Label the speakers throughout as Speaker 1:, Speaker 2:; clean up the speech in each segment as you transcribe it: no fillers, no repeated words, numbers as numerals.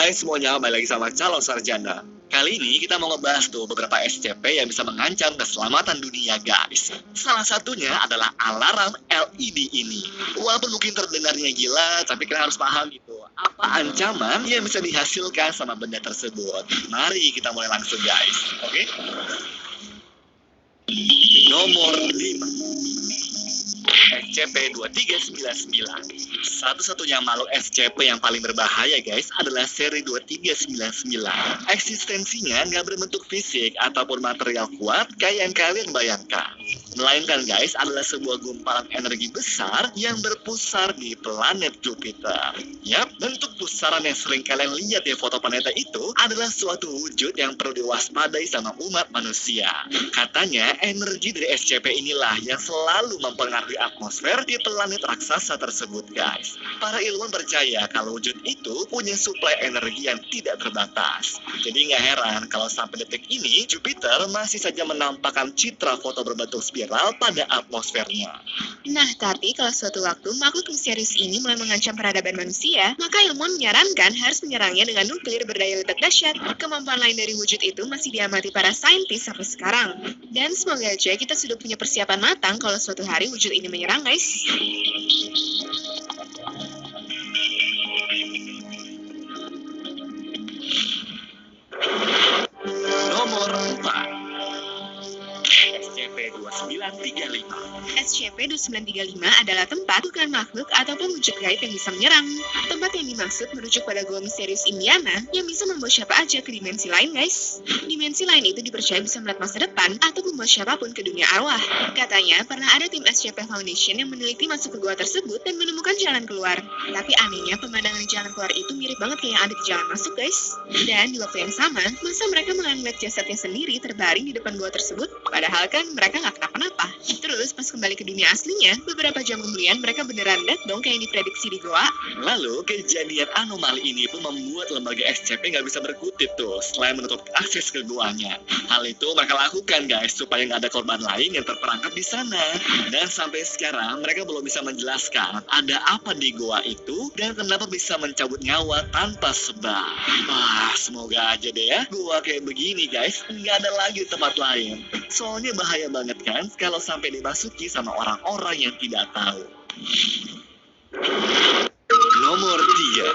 Speaker 1: Hai semuanya, balik lagi sama calon sarjana. Kali ini kita mau ngebahas tuh beberapa SCP yang bisa mengancam keselamatan dunia guys. Salah satunya adalah alarm LED ini. Walaupun mungkin terdengarnya gila, tapi kalian harus paham gitu. Apa ancaman yang bisa dihasilkan sama benda tersebut. Mari kita mulai langsung guys, oke? Nomor 5. SCP-2399. Satu-satunya makhluk SCP yang paling berbahaya guys adalah seri 2399. Eksistensinya nggak berbentuk fisik ataupun material kuat kayak yang kalian bayangkan. Melainkan guys adalah sebuah gumpalan energi besar yang berpusar di planet Jupiter. Yap, bentuk pusaran yang sering kalian lihat di foto planet itu adalah suatu wujud yang perlu diwaspadai sama umat manusia. Katanya energi dari SCP inilah yang selalu mempengaruhi atmosfer di planet raksasa tersebut guys. Para ilmuwan percaya kalau wujud itu punya suplai energi yang tidak terbatas. Jadi nggak heran kalau sampai detik ini Jupiter masih saja menampakkan citra foto berbentuk spiral pada atmosfernya.
Speaker 2: Nah, tapi kalau suatu waktu makhluk misterius ini mulai mengancam peradaban manusia, maka ilmuwan menyarankan harus menyerangnya dengan nuklir berdaya ledak dahsyat. Kemampuan lain dari wujud itu masih diamati para saintis sampai sekarang. Dan semoga aja kita sudah punya persiapan matang kalau suatu hari wujud ini menyerang, guys.
Speaker 1: Nomor 4. SCP-2935.
Speaker 2: SCP-2935 adalah tempat bukan makhluk ataupun wujud gaib yang bisa menyerang. Tempat yang dimaksud merujuk pada gua misterius Indiana yang bisa membawa siapa aja ke dimensi lain, guys. Dimensi lain itu dipercaya bisa melihat masa depan atau membawa siapapun ke dunia arwah. Katanya pernah ada tim SCP Foundation yang meneliti masuk ke gua tersebut dan menemukan jalan keluar. Tapi anehnya pemandangan di jalan keluar itu mirip banget kayak yang ada di jalan masuk, guys. Dan di waktu yang sama, masa mereka malah ngeliat jasadnya sendiri terbaring di depan gua tersebut, padahal kan mereka nggak kenapa-napa. Terus pas kembali ke dunia aslinya, beberapa jam kemudian mereka beneran dead dong kayak yang diprediksi di goa.
Speaker 1: Lalu kejadian anomali ini pun membuat lembaga SCP nggak bisa berkutik tuh selain menutup akses ke goanya. Hal itu mereka lakukan guys supaya nggak ada korban lain yang terperangkap di sana. Dan sampai sekarang mereka belum bisa menjelaskan ada apa di goa itu dan kenapa bisa mencabut nyawa tanpa sebab. Wah, semoga aja deh ya goa kayak begini guys nggak ada lagi di tempat lain. Soalnya bahaya banget kan kalau sampai dimasuki sama orang-orang yang tidak tahu. Nomor 3.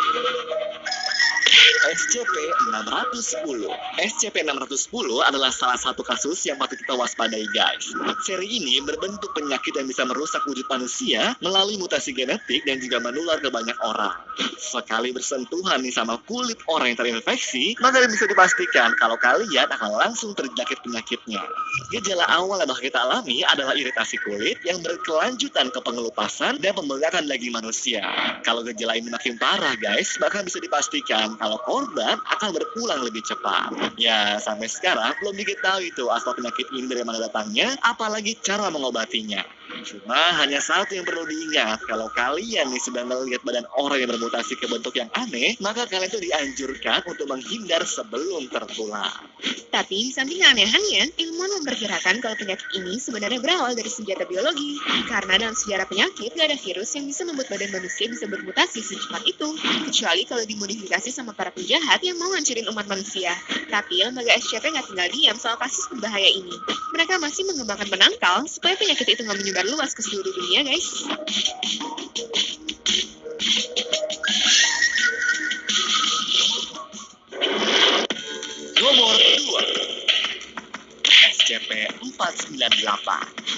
Speaker 1: SCP-610. SCP-610 adalah salah satu kasus yang patut kita waspadai guys. Seri ini berbentuk penyakit yang bisa merusak wujud manusia melalui mutasi genetik dan juga menular ke banyak orang. Sekali bersentuhan nih sama kulit orang yang terinfeksi, maka bisa dipastikan kalau kalian akan langsung terjangkit penyakitnya. Gejala awal yang bakal kita alami adalah iritasi kulit yang berkelanjutan ke pengelupasan dan pembengkakan daging manusia. Kalau gejala ini makin parah guys, bahkan bisa dipastikan kalau korban akan berpulang lebih cepat. Ya, sampai sekarang belum diketahui itu asal penyakit ini dari mana datangnya, apalagi cara mengobatinya. Cuma hanya satu yang perlu diingat, kalau kalian nih sudah melihat badan orang yang bermutasi ke bentuk yang aneh, maka kalian tuh dianjurkan untuk menghindar sebelum tertular.
Speaker 2: Tapi di samping keanehannya, ilmuwan memperkirakan kalau penyakit ini sebenarnya berawal dari senjata biologi. Karena dalam sejarah penyakit, gak ada virus yang bisa membuat badan manusia bisa bermutasi secepat itu. Kecuali kalau dimodifikasi sama para penjahat yang mau ngancurin umat manusia. Tapi lembaga SCP nggak tinggal diam soal kasus berbahaya ini. Mereka masih mengembangkan penangkal supaya penyakit itu nggak menyebar luas ke seluruh dunia, guys.
Speaker 1: Nomor 2. SCP-498.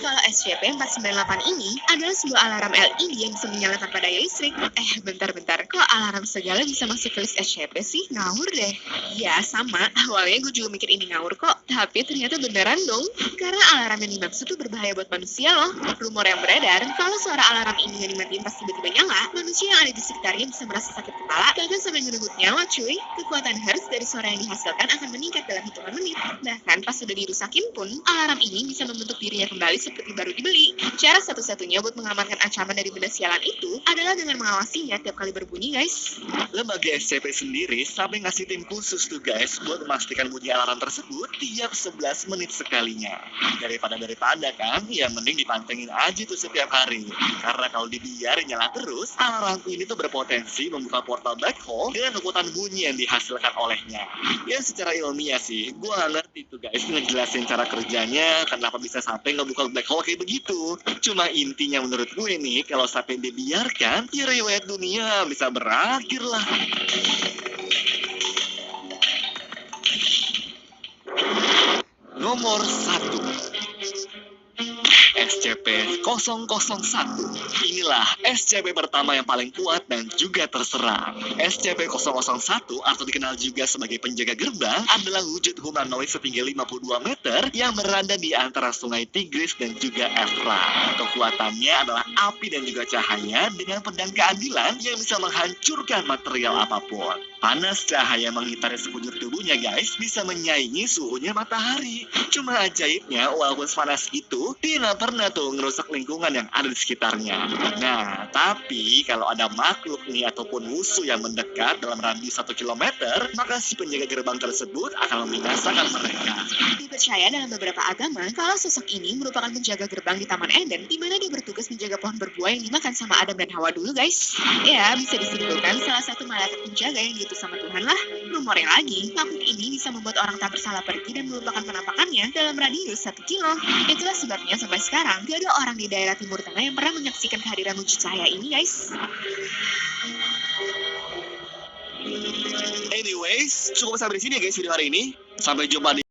Speaker 2: Kalau SCP-498 ini adalah sebuah alarm LED yang bisa menyalakan pada daya listrik. Bentar. Kok alarm segala bisa masuk ke list SCP sih? Ngawur deh. Ya, sama. Awalnya gue juga mikir ini ngawur kok. Tapi ternyata beneran dong. Karena alarm yang dimaksud tuh berbahaya buat manusia loh. Rumor yang beredar, kalau suara alarm ini yang dimatiin pas tiba-tiba nyala, manusia yang ada di sekitarnya bisa merasa sakit kepala, bahkan sampai ngerenggut nyawa cuy. Kekuatan hertz dari suara yang dihasilkan akan meningkat dalam hitungan menit. Bahkan pas sudah dirusakin pun, alarm ini ini bisa membentuk dirinya kembali seperti baru dibeli. Cara satu-satunya buat mengamankan ancaman dari benda sialan itu adalah dengan mengawasinya tiap kali berbunyi, guys.
Speaker 1: Lembaga SCP sendiri sampai ngasih tim khusus tuh guys buat memastikan bunyi alarm tersebut tiap 11 menit sekalinya. Daripada kan, ya mending dipantengin aja tuh setiap hari. Karena kalau dibiarin nyala terus, alarm ini tuh berpotensi membuka portal black hole dengan kekuatan bunyi yang dihasilkan olehnya. Ya secara ilmiah sih, gue gak ngerti tuh guys ngejelasin cara kerjanya, kenapa bisa sampai ngebuka black hole kayak begitu. Cuma intinya menurut gue nih, kalau sampai dibiarkan, ya riwayat dunia bisa berakhir lah. Nomor 1, SCP-001. Inilah SCP pertama yang paling kuat dan juga terserang. SCP-001 atau dikenal juga sebagai penjaga gerbang adalah wujud humanoid setinggi 52 meter yang berada di antara sungai Tigris dan juga Efrat. Kekuatannya adalah api dan juga cahaya dengan pedang keadilan yang bisa menghancurkan material apapun. Panas cahaya mengitari sekujur tubuhnya guys, bisa menyaingi suhunya matahari. Cuma ajaibnya, walaupun panas itu, dia nggak pernah tuh ngerusak lingkungan yang ada di sekitarnya. Nah, tapi kalau ada makhluk nih ataupun musuh yang mendekat dalam radius 1 kilometer, maka si penjaga gerbang tersebut akan membinasakan mereka.
Speaker 2: Dipercaya dalam beberapa agama, kalau sosok ini merupakan penjaga gerbang di Taman Eden, di mana dia bertugas menjaga pohon berbuah yang dimakan sama Adam dan Hawa dulu, guys. Ya, bisa disimpulkan salah satu malaikat penjaga yang diutus sama Tuhan lah. Rumornya lagi, makhluk ini bisa membuat orang tak bersalah pergi dan melupakan penampakannya dalam radius 1 kilo. Itulah sebabnya sampai sekarang, gak ada orang di daerah Timur Tengah yang pernah menyaksikan kehadiran wujud cahaya ini, guys.
Speaker 1: Anyways, cukup sampai di sini ya guys video hari ini. Sampai jumpa di